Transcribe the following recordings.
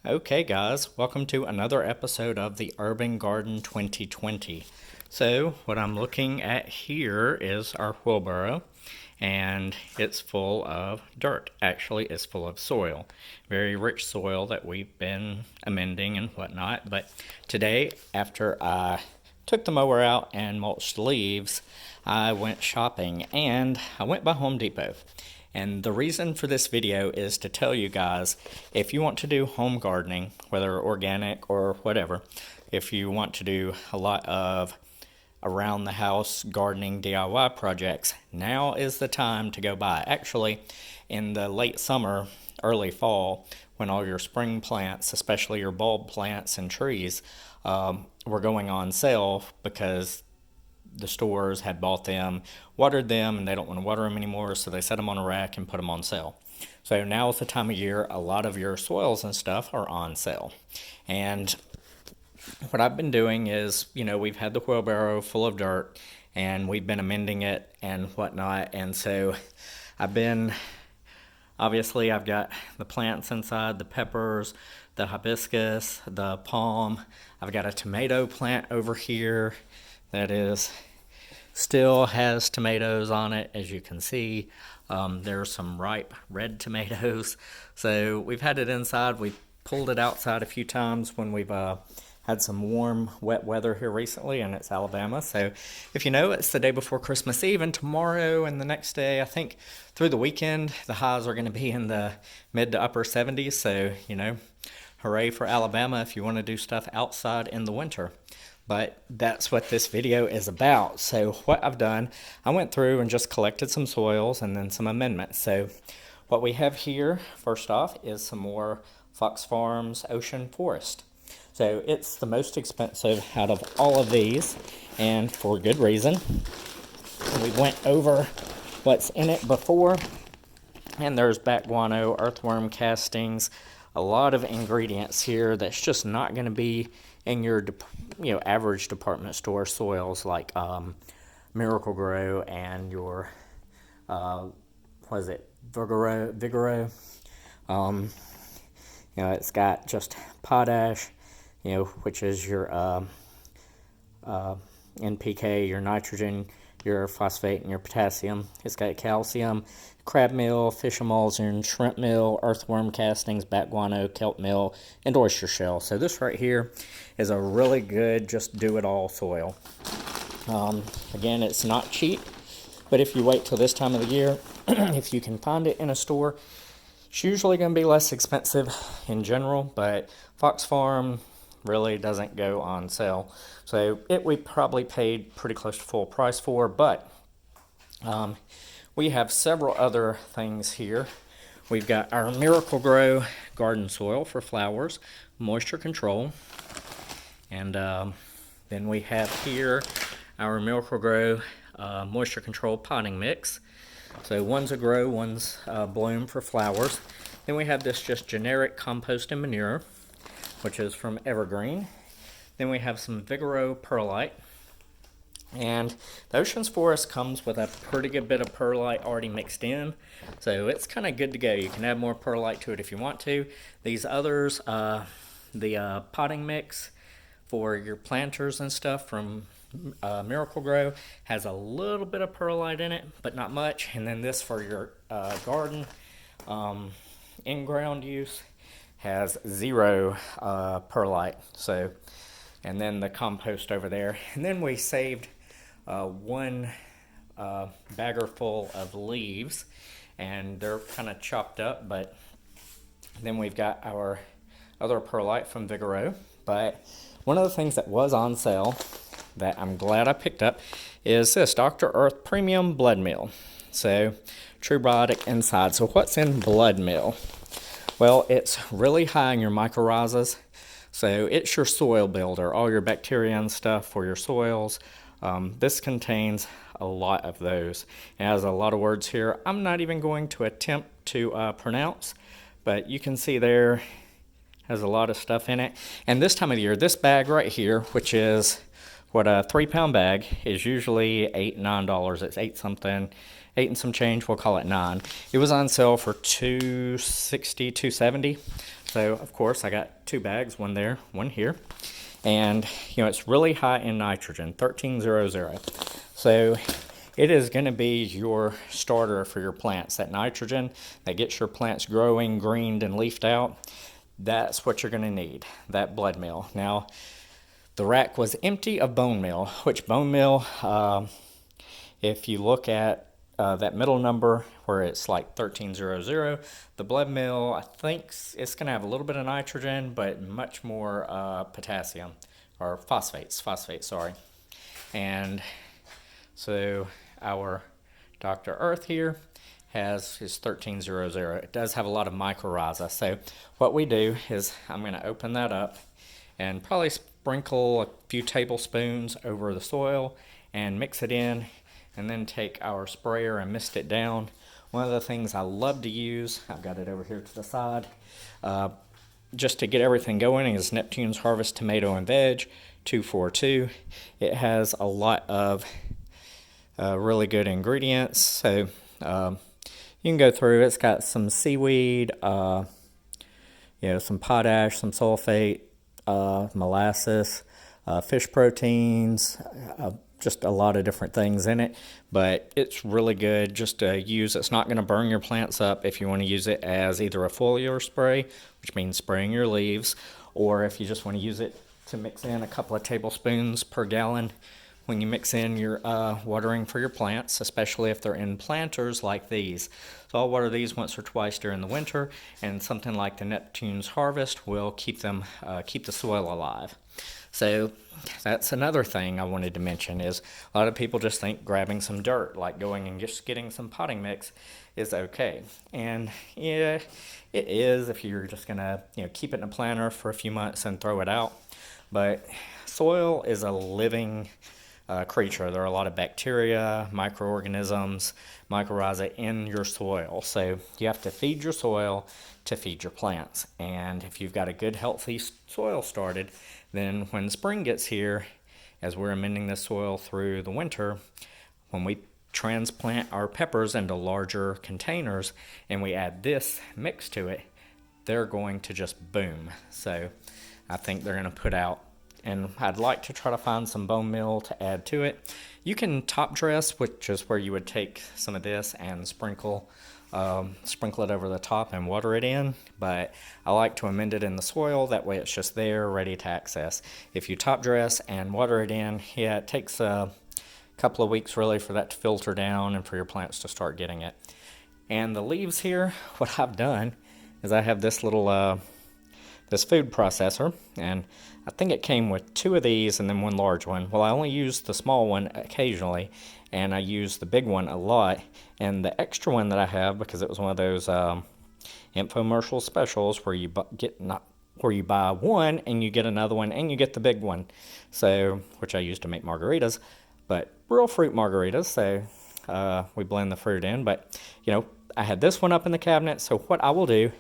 Okay guys, welcome to another episode of the Urban Garden 2020. So what I'm looking at here is our wheelbarrow, and it's full of dirt. Actually, it's full of soil, very rich soil that we've been amending and whatnot. But today, after I took the mower out and mulched the leaves, I went shopping and I went by Home Depot. And the reason for this video is to tell you guys, if you want to do home gardening, whether organic or whatever, if you want to do a lot of around the house gardening DIY projects, now is the time to go buy. Actually, in the late summer, early fall, when all your spring plants, especially your bulb plants and trees, were going on sale because the stores had bought them, watered them, and they don't want to water them anymore, so they set them on a rack and put them on sale. So now is the time of year a lot of your soils and stuff are on sale. And what I've been doing is, we've had the wheelbarrow full of dirt and we've been amending it and whatnot. And so obviously I've got the plants inside, the peppers, the hibiscus, the palm. I've got a tomato plant over here that still has tomatoes on it, as you can see. There's some ripe red tomatoes. So we've had it inside. We've pulled it outside a few times when we've had some warm, wet weather here recently, and it's Alabama. So if you know, it's the day before Christmas Eve, and tomorrow and the next day, I think through the weekend, the highs are going to be in the mid to upper 70s. So, hooray for Alabama if you want to do stuff outside in the winter. But that's what this video is about. So what I've done, I went through and just collected some soils and then some amendments. So what we have here, first off, is some more Fox Farms Ocean Forest. So it's the most expensive out of all of these, and for good reason. We went over what's in it before, and there's bat guano, earthworm castings, a lot of ingredients here that's just not going to be in your average department store soils like Miracle Grow and your Vigoro. It's got just potash, which is your NPK, your nitrogen, your phosphate, and your potassium. It's got calcium, crab meal, fish emulsion, shrimp meal, earthworm castings, bat guano, kelp meal, and oyster shell. So this right here is a really good just do-it-all soil. Again, it's not cheap, but if you wait till this time of the year, if you can find it in a store, it's usually going to be less expensive in general, but Fox Farm really doesn't go on sale. So we probably paid pretty close to full price for, but we have several other things here. We've got our Miracle Grow garden soil for flowers, moisture control, and then we have here our Miracle Grow moisture control potting mix. So one's a grow, one's bloom for flowers. Then we have this just generic compost and manure, which is from Evergreen. Then we have some Vigoro perlite. And the Ocean's Forest comes with a pretty good bit of perlite already mixed in, so it's kind of good to go. You can add more perlite to it if you want to. These others, the potting mix for your planters and stuff from Miracle Grow has a little bit of perlite in it, but not much. And then this for your garden in-ground use has zero perlite. So, and then the compost over there. And then we saved one bagger full of leaves, and they're kind of chopped up, but then we've got our other perlite from Vigoro. But one of the things that was on sale that I'm glad I picked up is this Dr. Earth Premium Blood Meal. So true biotic inside. So what's in blood meal? Well, it's really high in your mycorrhizas. So it's your soil builder, all your bacteria and stuff for your soils. This contains a lot of those. It has a lot of words here I'm not even going to attempt to pronounce, but you can see there has a lot of stuff in it. And this time of the year, this bag right here, which is what a 3-pound bag, is usually $8-9. It's $8 and some change, we'll call it $9. It was on sale for $260, $270. So, of course, I got 2 bags, one there, one here. And, it's really high in nitrogen, 1300. So, it is going to be your starter for your plants. That nitrogen that gets your plants growing, greened, and leafed out, that's what you're going to need, that blood meal. Now, the rack was empty of bone meal, which bone meal, if you look at that middle number where it's like 1300, the blood meal, I think it's going to have a little bit of nitrogen, but much more potassium, or phosphates, sorry. And so our Dr. Earth here has his 1300. It does have a lot of mycorrhiza. So what we do is I'm going to open that up and probably sprinkle a few tablespoons over the soil and mix it in, and then take our sprayer and mist it down. One of the things I love to use, I've got it over here to the side, just to get everything going, is Neptune's Harvest Tomato and Veg 242. It has a lot of really good ingredients, so you can go through. It's got some seaweed, some potash, some sulfate, molasses, fish proteins, just a lot of different things in it, but it's really good just to use. It's not going to burn your plants up if you want to use it as either a foliar spray, which means spraying your leaves, or if you just want to use it to mix in a couple of tablespoons per gallon when you mix in your watering for your plants, especially if they're in planters like these. So I'll water these once or twice during the winter, and something like the Neptune's Harvest will keep the soil alive. So that's another thing I wanted to mention, is a lot of people just think grabbing some dirt, like going and just getting some potting mix, is okay. And yeah, it is if you're just gonna keep it in a planter for a few months and throw it out. But soil is a living creature. There are a lot of bacteria, microorganisms, mycorrhiza in your soil. So you have to feed your soil to feed your plants. And if you've got a good, healthy soil started, then when spring gets here, as we're amending the soil through the winter, when we transplant our peppers into larger containers and we add this mix to it, they're going to just boom. So I think they're going to put out, and I'd like to try to find some bone meal to add to it. You can top dress, which is where you would take some of this and sprinkle it over the top and water it in, but I like to amend it in the soil. That way it's just there, ready to access. If you top dress and water it in, yeah, it takes a couple of weeks really for that to filter down and for your plants to start getting it. And the leaves here, what I've done is I have this little this food processor, and I think it came with 2 of these and then 1 large one. Well, I only use the small one occasionally, and I use the big one a lot. And the extra one that I have, because it was one of those infomercial specials where you buy one and you get another one and you get the big one, so which I use to make margaritas, but real fruit margaritas. So we blend the fruit in, but I had this one up in the cabinet. So what I will do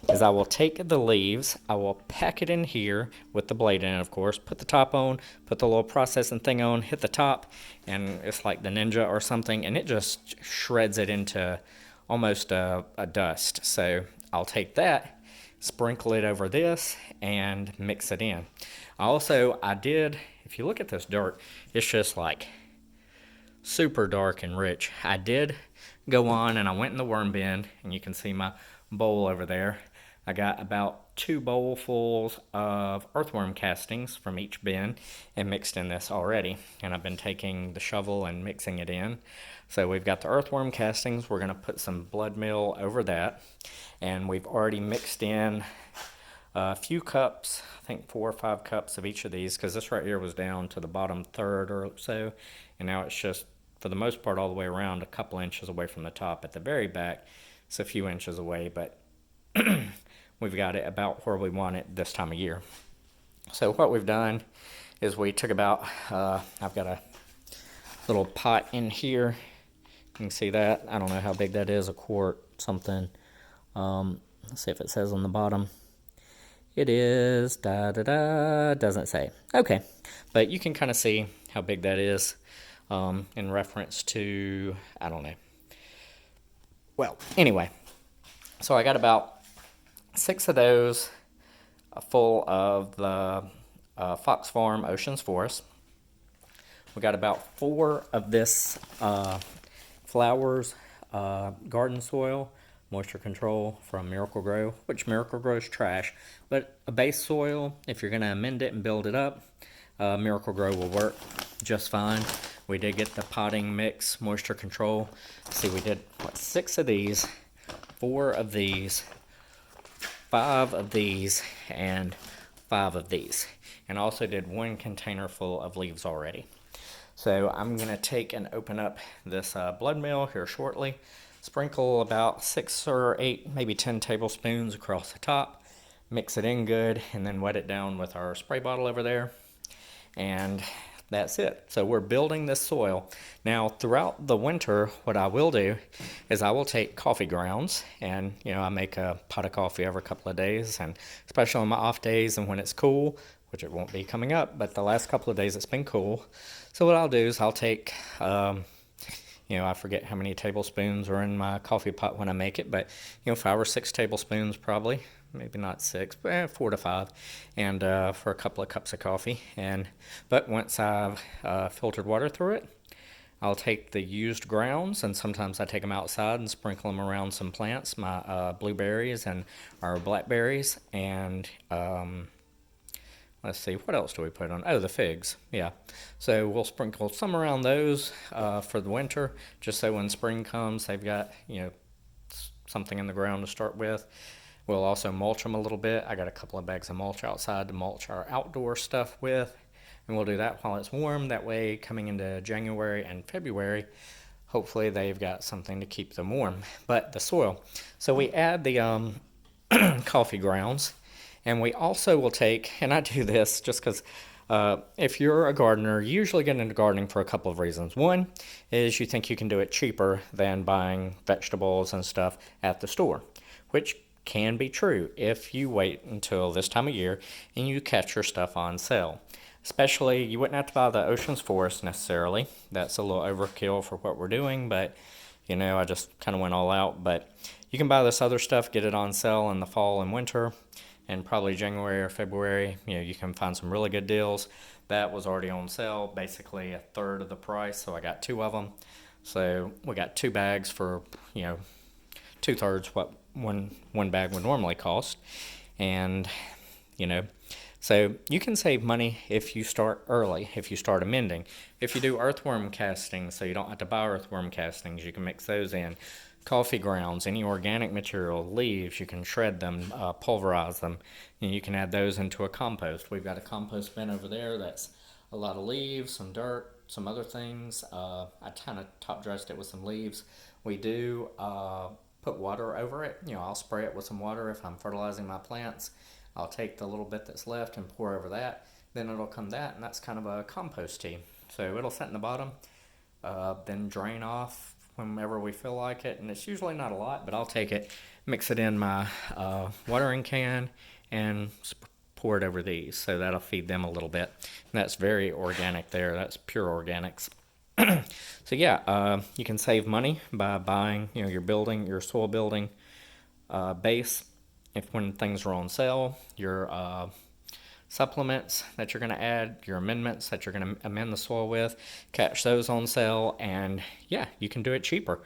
is I will take the leaves, I will pack it in here with the blade in it, of course, put the top on, put the little processing thing on, hit the top, and it's like the Ninja or something, and it just shreds it into almost a dust. So I'll take that, sprinkle it over this, and mix it in. If you look at this dirt, it's just like super dark and rich. I did go on and I went in the worm bin, and you can see my bowl over there. I got about 2 bowlfuls of earthworm castings from each bin and mixed in this already. And I've been taking the shovel and mixing it in. So we've got the earthworm castings. We're going to put some blood meal over that. And we've already mixed in a few cups, I think 4 or 5 cups of each of these, because this right here was down to the bottom third or so. And now it's just, for the most part, all the way around, a couple inches away from the top. At the very back, it's a few inches away, but we've got it about where we want it this time of year. So what we've done is we took about, I've got a little pot in here. You can see that. I don't know how big that is, a quart something. Let's see if it says on the bottom. It is, doesn't say. Okay, but you can kind of see how big that is in reference to, I don't know. Well, anyway, so I got about 6 of those, full of the Fox Farm Oceans Forest. We got about 4 of this flowers garden soil, moisture control from Miracle Grow, which Miracle Grow is trash, but a base soil, if you're going to amend it and build it up, Miracle Grow will work just fine. We did get the potting mix moisture control. See, we did 6 of these, 4 of these, 5 of these, and 5 of these, and also did 1 container full of leaves already. So I'm going to take and open up this blood meal here shortly, sprinkle about 6 or 8, maybe 10 tablespoons across the top, mix it in good, and then wet it down with our spray bottle over there, and that's it. So we're building this soil. Now, throughout the winter, what I will do is I will take coffee grounds, and I make a pot of coffee every couple of days, and especially on my off days and when it's cool, which it won't be coming up, but the last couple of days it's been cool. So what I'll do is I'll take, I forget how many tablespoons are in my coffee pot when I make it, but 5 or 6 tablespoons probably. Maybe not 6, but 4 to 5, and for a couple of cups of coffee. But once I've filtered water through it, I'll take the used grounds, and sometimes I take them outside and sprinkle them around some plants, my blueberries and our blackberries, and let's see, what else do we put on? Oh, the figs, yeah. So we'll sprinkle some around those for the winter, just so when spring comes, they've got, something in the ground to start with. We'll also mulch them a little bit. I got a couple of bags of mulch outside to mulch our outdoor stuff with, and we'll do that while it's warm. That way, coming into January and February, hopefully they've got something to keep them warm. But the soil. So we add the coffee grounds, and we also will take, and I do this just because if you're a gardener, you usually get into gardening for a couple of reasons. One is you think you can do it cheaper than buying vegetables and stuff at the store, which can be true if you wait until this time of year and you catch your stuff on sale. Especially, you wouldn't have to buy the Oceans Forest necessarily. That's a little overkill for what we're doing, but I just kind of went all out. But you can buy this other stuff, get it on sale in the fall and winter, and probably January or February, you can find some really good deals. That was already on sale, basically a third of the price, so I got 2 of them. So we got 2 bags for, 2/3 what one bag would normally cost. And so you can save money if you start early, if you start amending. If you do earthworm castings, so you don't have to buy earthworm castings, you can mix those in. Coffee grounds, any organic material, leaves, you can shred them, pulverize them, and you can add those into a compost. We've got a compost bin over there that's a lot of leaves, some dirt, some other things. I kind of top dressed it with some leaves. We do put water over it. I'll spray it with some water if I'm fertilizing my plants. I'll take the little bit that's left and pour over that. Then it'll come that, and that's kind of a compost tea. So it'll sit in the bottom, then drain off whenever we feel like it. And it's usually not a lot, but I'll take it, mix it in my watering can, and pour it over these. So that'll feed them a little bit. And that's very organic there. That's pure organics. So yeah, you can save money by buying, your soil building base. If when things are on sale, your supplements that you're going to add, your amendments that you're going to amend the soil with, catch those on sale, and yeah, you can do it cheaper.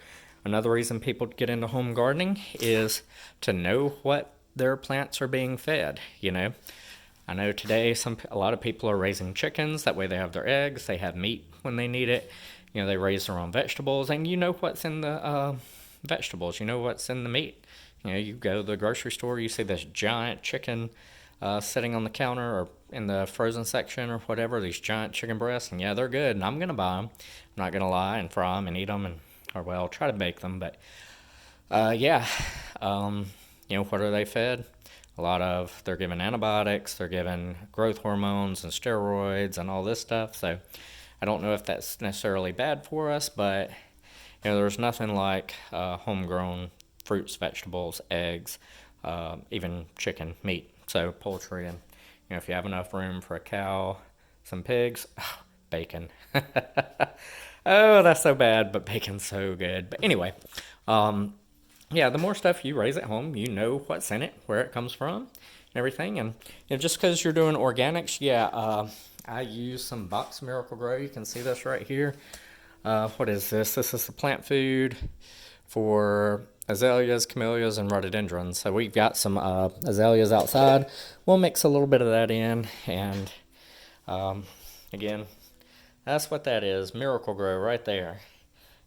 Another reason people get into home gardening is to know what their plants are being fed. I know today a lot of people are raising chickens. That way they have their eggs, they have meat when they need it. They raise their own vegetables, and what's in the vegetables. What's in the meat. You go to the grocery store, you see this giant chicken sitting on the counter or in the frozen section or whatever, these giant chicken breasts, and yeah, they're good, and I'm going to buy them. I'm not going to lie and fry them and eat them, or try to bake them, but what are they fed? They're given antibiotics, they're given growth hormones and steroids and all this stuff, so I don't know if that's necessarily bad for us, but there's nothing like homegrown fruits, vegetables, eggs, even chicken, meat, so poultry, and if you have enough room for a cow, some pigs, bacon. Oh, that's so bad, but bacon's so good. But anyway, the more stuff you raise at home, you know what's in it, where it comes from, everything. And just because you're doing organics, I use some Box Miracle Grow. You can see this right here. What is this? This is the plant food for azaleas, camellias, and rhododendrons. So we've got some azaleas outside. We'll mix a little bit of that in, and again, that's what that is, Miracle Grow right there.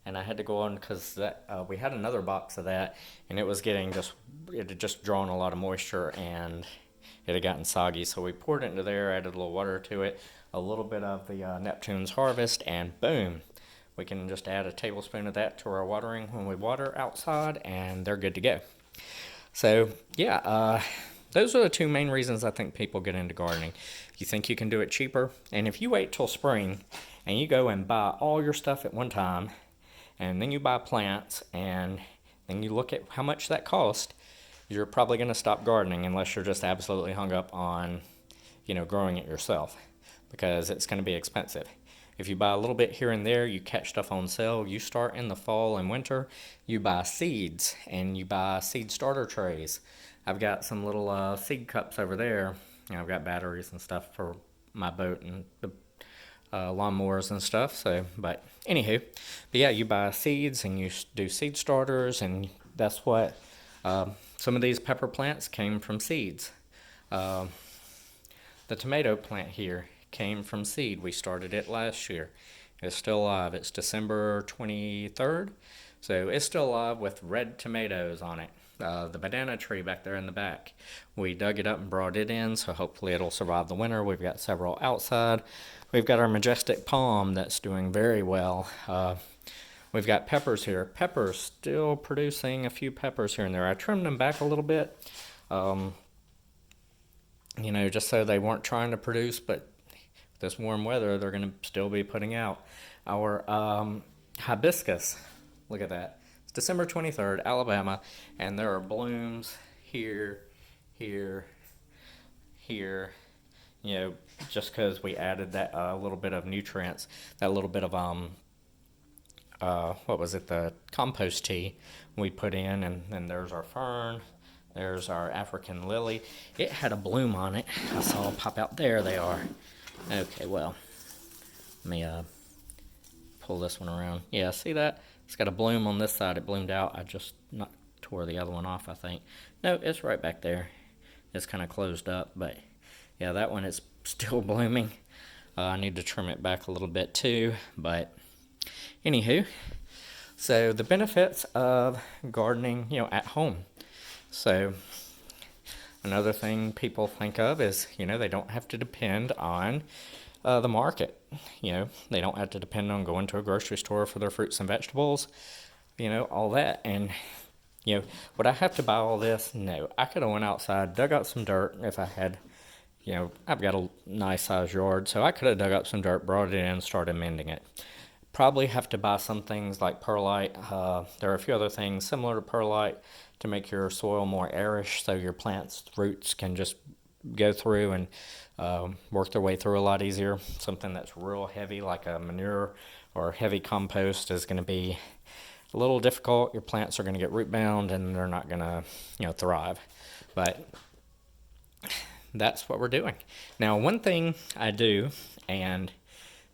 And I had to go on because that we had another box of that, and it was getting it had just drawn a lot of moisture, and it had gotten soggy. So we poured it into there, added a little water to it, a little bit of the Neptune's Harvest, and boom, we can just add a tablespoon of that to our watering when we water outside, and they're good to go. So those are the two main reasons I think people get into gardening. You think you can do it cheaper, and if you wait till spring and you go and buy all your stuff at one time, and then you buy plants, and then you look at how much that cost, you're probably going to stop gardening unless you're just absolutely hung up on, growing it yourself, because it's going to be expensive. If you buy a little bit here and there, you catch stuff on sale. You start in the fall and winter, you buy seeds, and you buy seed starter trays. I've got some little seed cups over there. I've got batteries and stuff for my boat and the lawnmowers and stuff. But you buy seeds and you do seed starters, and that's what some of these pepper plants came from seeds. The tomato plant here came from seed. We started it last year. It's still alive. It's December 23rd, so it's still alive with red tomatoes on it. The banana tree back there in the back, we dug it up and brought it in, so hopefully it'll survive the winter. We've got several outside. We've got our majestic palm that's doing very well. We've got peppers here. Peppers still producing a few peppers here and there. I trimmed them back a little bit, just so they weren't trying to produce, but this warm weather, they're going to still be putting out. Our hibiscus, look at that. It's December 23rd, Alabama, and there are blooms here, here, here, just because we added that little bit of nutrients, that little bit of, the compost tea we put in, and then there's our fern. There's our African lily. It had a bloom on it. I saw it pop out. There they are. Okay, well, let me pull this one around. Yeah, see that? It's got a bloom on this side. It bloomed out. I just not tore the other one off, I think. No, it's right back there. It's kind of closed up, but yeah, that one is still blooming. I need to trim it back a little bit too, but anywho. So the benefits of gardening, at home. So another thing people think of is, they don't have to depend on the market. They don't have to depend on going to a grocery store for their fruits and vegetables, all that. And, would I have to buy all this? No. I could have went outside, dug up some dirt if I had, I've got a nice sized yard, so I could have dug up some dirt, brought it in, started mending it. Probably have to buy some things like perlite. There are a few other things similar to perlite to make your soil more airish, so your plant's roots can just go through and work their way through a lot easier. Something that's real heavy, like a manure or heavy compost, is going to be a little difficult. Your plants are going to get root bound, and they're not going to, thrive. But that's what we're doing. Now, one thing I do, and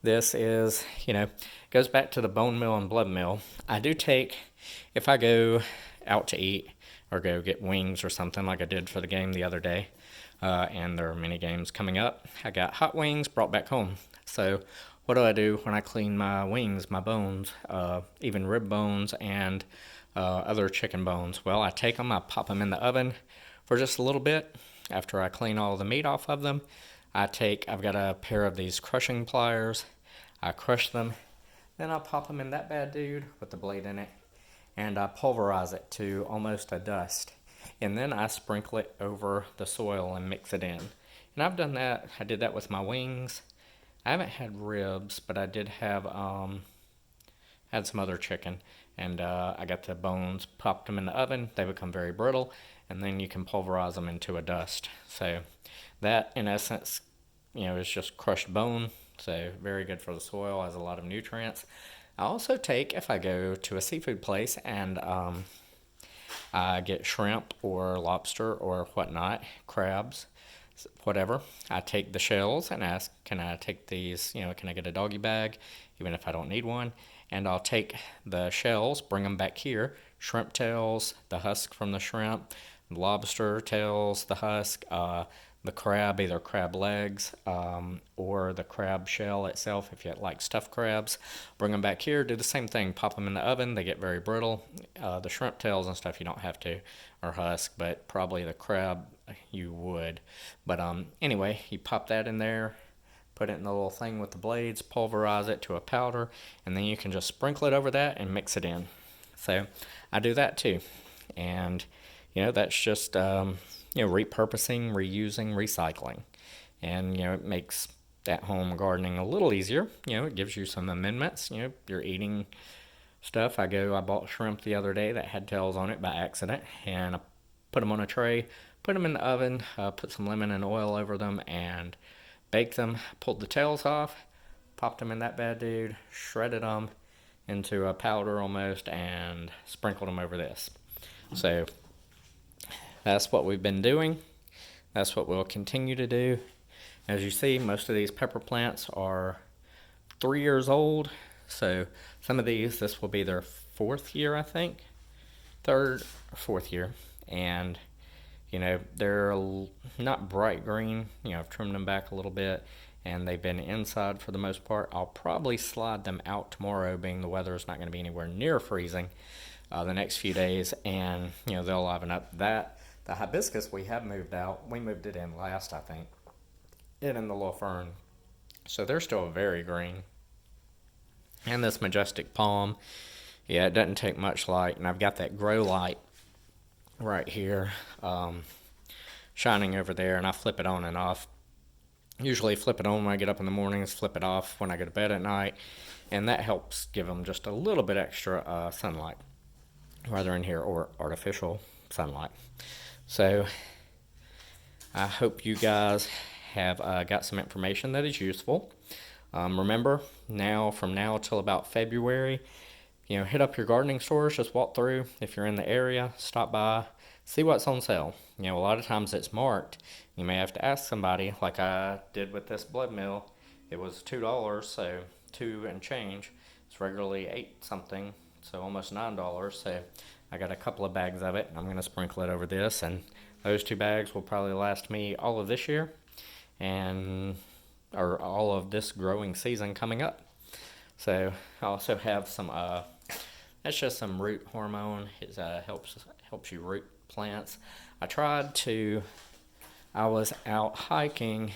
this is, goes back to the bone meal and blood meal. I do take, if I go out to eat or go get wings or something like I did for the game the other day, and there are many games coming up, I got hot wings brought back home. So what do I do when I clean my wings, my bones, even rib bones and other chicken bones? Well, I take them, I pop them in the oven for just a little bit. After I clean all the meat off of them, I've got a pair of these crushing pliers. I crush them, then I pop them in that bad dude with the blade in it, and I pulverize it to almost a dust. And then I sprinkle it over the soil and mix it in. And I've done that. I did that with my wings. I haven't had ribs, but I did have had some other chicken. And I got the bones, popped them in the oven. They become very brittle, and then you can pulverize them into a dust. So that, in essence, is just crushed bone. So very good for the soil, has a lot of nutrients. I also take, if I go to a seafood place and I get shrimp or lobster or whatnot, crabs, whatever. I take the shells and ask, can I take these, can I get a doggy bag, even if I don't need one? And I'll take the shells, bring them back here, shrimp tails, the husk from the shrimp, lobster tails, the husk, the crab, either crab legs or the crab shell itself if you like stuffed crabs. Bring them back here, do the same thing, pop them in the oven, they get very brittle. The shrimp tails and stuff you don't have to, or husk, but probably the crab you would. But anyway, you pop that in there, put it in the little thing with the blades, pulverize it to a powder, and then you can just sprinkle it over that and mix it in. So I do that too. And, that's just, repurposing, reusing, recycling. And, it makes at-home gardening a little easier. It gives you some amendments. You're eating stuff. I bought shrimp the other day that had tails on it by accident, and I put them on a tray, put them in the oven, put some lemon and oil over them, and baked them. Pulled the tails off, popped them in that bad dude, shredded them into a powder almost, and sprinkled them over this. So that's what we've been doing. That's what we'll continue to do. As you see, most of these pepper plants are 3 years old. So some of these, this will be their 4th year, I think. 3rd or 4th year. And, they're not bright green. I've trimmed them back a little bit. And they've been inside for the most part. I'll probably slide them out tomorrow, being the weather is not going to be anywhere near freezing the next few days. And, they'll liven up. The hibiscus we have moved out. We moved it in last, I think. It in the little fern. So they're still very green. And this majestic palm, it doesn't take much light. And I've got that grow light right here shining over there, and I flip it on and off. Usually flip it on when I get up in the mornings, flip it off when I go to bed at night, and that helps give them just a little bit extra sunlight, whether in here or artificial sunlight. So I hope you guys have got some information that is useful. Remember, from now till about February, hit up your gardening stores, just walk through. If you're in the area, stop by, see what's on sale. A lot of times it's marked. You may have to ask somebody, like I did with this blood meal. It was $2, so 2 and change. It's regularly 8 something, so almost $9. So I got a couple of bags of it, and I'm going to sprinkle it over this. And those 2 bags will probably last me all of this year, or all of this growing season coming up. So I also have some, that's just some root hormone. It helps you root plants. I was out hiking,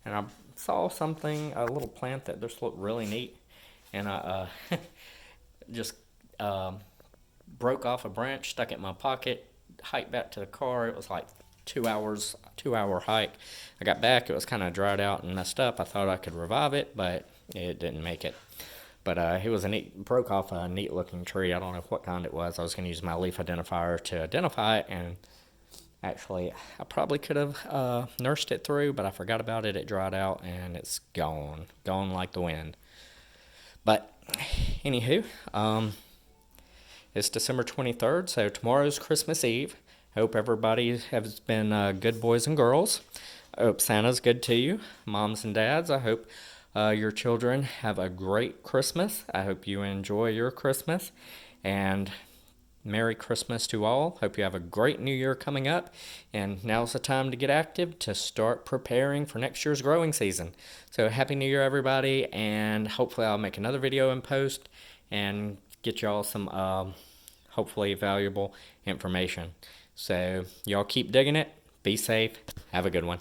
and I saw a little plant that just looked really neat, and I just broke off a branch, stuck it in my pocket, hiked back to the car. It was like 2-hour hike. I got back, it was kind of dried out and messed up. I thought I could revive it, but it didn't make it. But it was broke off a neat looking tree. I don't know what kind it was. I was going to use my leaf identifier to identify it, and actually I probably could have nursed it through, but I forgot about it. It dried out, and it's gone like the wind. But anywho, it's December 23rd, so tomorrow's Christmas Eve. Hope everybody has been good boys and girls. I hope Santa's good to you, moms and dads. I hope your children have a great Christmas. I hope you enjoy your Christmas, and Merry Christmas to all. Hope you have a great New Year coming up, and now's the time to get active to start preparing for next year's growing season. So Happy New Year, everybody, and hopefully I'll make another video and post and get y'all some hopefully valuable information. So y'all keep digging it. Be safe. Have a good one.